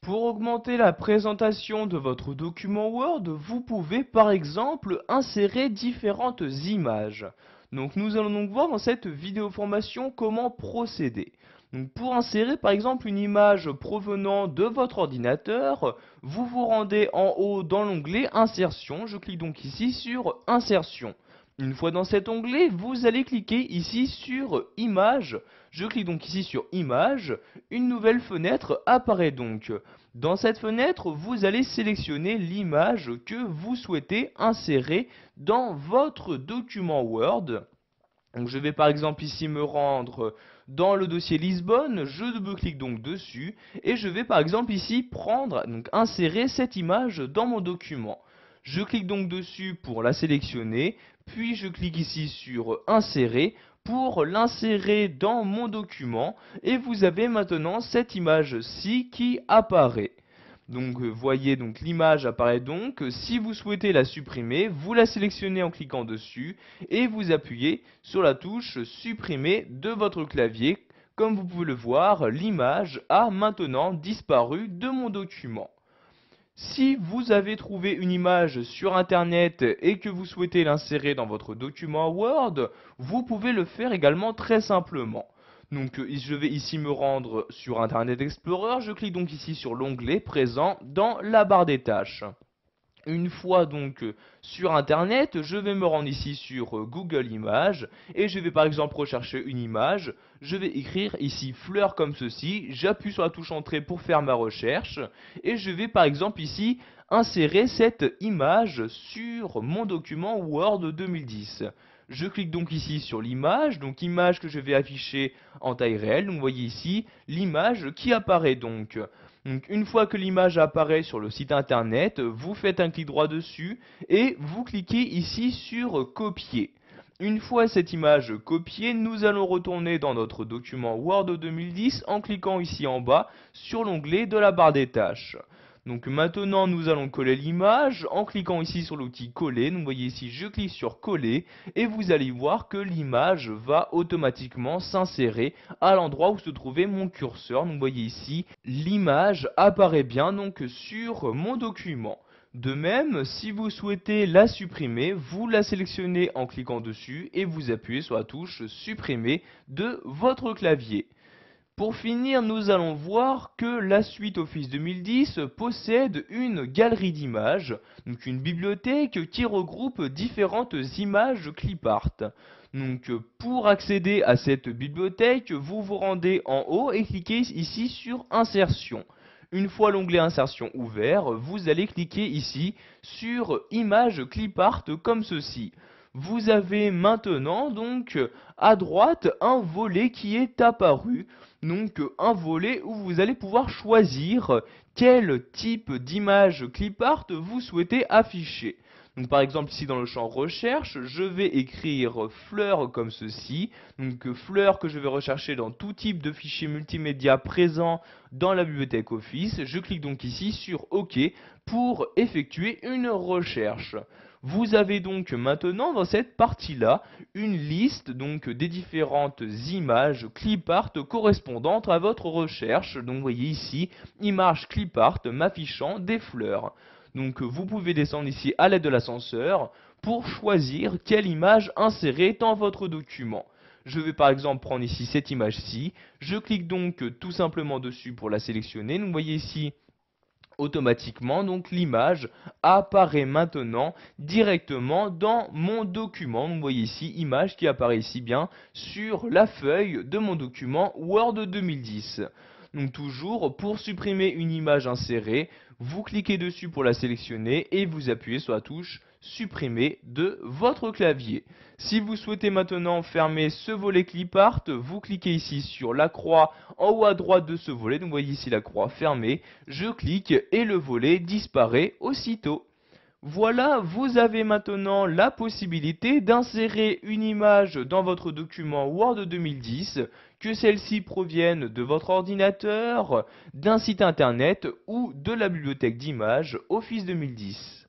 Pour augmenter la présentation de votre document Word, vous pouvez par exemple insérer différentes images. Donc nous allons donc voir dans cette vidéo formation comment procéder. Donc pour insérer par exemple une image provenant de votre ordinateur, vous vous rendez en haut dans l'onglet Insertion. Je clique donc ici sur Insertion. Une fois dans cet onglet, vous allez cliquer ici sur Images. Je clique donc ici sur Images. Une nouvelle fenêtre apparaît donc. Dans cette fenêtre, vous allez sélectionner l'image que vous souhaitez insérer dans votre document Word. Donc je vais par exemple ici me rendre dans le dossier Lisbonne, je double-clique donc dessus et je vais par exemple ici insérer cette image dans mon document. Je clique donc dessus pour la sélectionner, puis je clique ici sur Insérer pour l'insérer dans mon document et vous avez maintenant cette image-ci qui apparaît. Donc voyez donc l'image apparaît donc. Si vous souhaitez la supprimer, vous la sélectionnez en cliquant dessus et vous appuyez sur la touche supprimer de votre clavier. Comme vous pouvez le voir, l'image a maintenant disparu de mon document. Si vous avez trouvé une image sur internet et que vous souhaitez l'insérer dans votre document Word, vous pouvez le faire également très simplement. Donc je vais ici me rendre sur Internet Explorer, je clique donc ici sur l'onglet présent dans la barre des tâches. Une fois donc sur internet, je vais me rendre ici sur Google Images et je vais par exemple rechercher une image. Je vais écrire ici fleur comme ceci, j'appuie sur la touche entrée pour faire ma recherche et je vais par exemple ici insérer cette image sur mon document Word 2010. Je clique donc ici sur l'image, donc image que je vais afficher en taille réelle. Donc vous voyez ici l'image qui apparaît donc. Donc une fois que l'image apparaît sur le site internet, vous faites un clic droit dessus et vous cliquez ici sur copier. Une fois cette image copiée, nous allons retourner dans notre document Word 2010 en cliquant ici en bas sur l'onglet de la barre des tâches. Donc maintenant nous allons coller l'image en cliquant ici sur l'outil coller. Donc vous voyez ici je clique sur coller et vous allez voir que l'image va automatiquement s'insérer à l'endroit où se trouvait mon curseur. Donc vous voyez ici l'image apparaît bien donc sur mon document. De même, si vous souhaitez la supprimer, vous la sélectionnez en cliquant dessus et vous appuyez sur la touche supprimer de votre clavier. Pour finir, nous allons voir que la suite Office 2010 possède une galerie d'images, donc une bibliothèque qui regroupe différentes images clipart. Donc pour accéder à cette bibliothèque, vous vous rendez en haut et cliquez ici sur Insertion. Une fois l'onglet Insertion ouvert, vous allez cliquer ici sur Images clipart comme ceci. Vous avez maintenant donc à droite un volet qui est apparu, donc un volet où vous allez pouvoir choisir quel type d'image clipart vous souhaitez afficher. Donc par exemple ici dans le champ recherche, je vais écrire fleurs comme ceci. Donc fleurs que je vais rechercher dans tout type de fichier multimédia présent dans la bibliothèque Office. Je clique donc ici sur OK pour effectuer une recherche. Vous avez donc maintenant dans cette partie-là une liste donc des différentes images clipart correspondantes à votre recherche. Donc vous voyez ici image clipart m'affichant des fleurs. Donc vous pouvez descendre ici à l'aide de l'ascenseur pour choisir quelle image insérer dans votre document. Je vais par exemple prendre ici cette image-ci. Je clique donc tout simplement dessus pour la sélectionner. Donc vous voyez ici automatiquement donc l'image apparaît maintenant directement dans mon document. Donc, vous voyez ici image qui apparaît ici bien sur la feuille de mon document Word 2010. Donc toujours pour supprimer une image insérée, vous cliquez dessus pour la sélectionner et vous appuyez sur la touche supprimer de votre clavier. Si vous souhaitez maintenant fermer ce volet clipart, vous cliquez ici sur la croix en haut à droite de ce volet. Donc vous voyez ici la croix fermée. Je clique et le volet disparaît aussitôt. Voilà, vous avez maintenant la possibilité d'insérer une image dans votre document Word 2010, que celle-ci provienne de votre ordinateur, d'un site internet ou de la bibliothèque d'images Office 2010.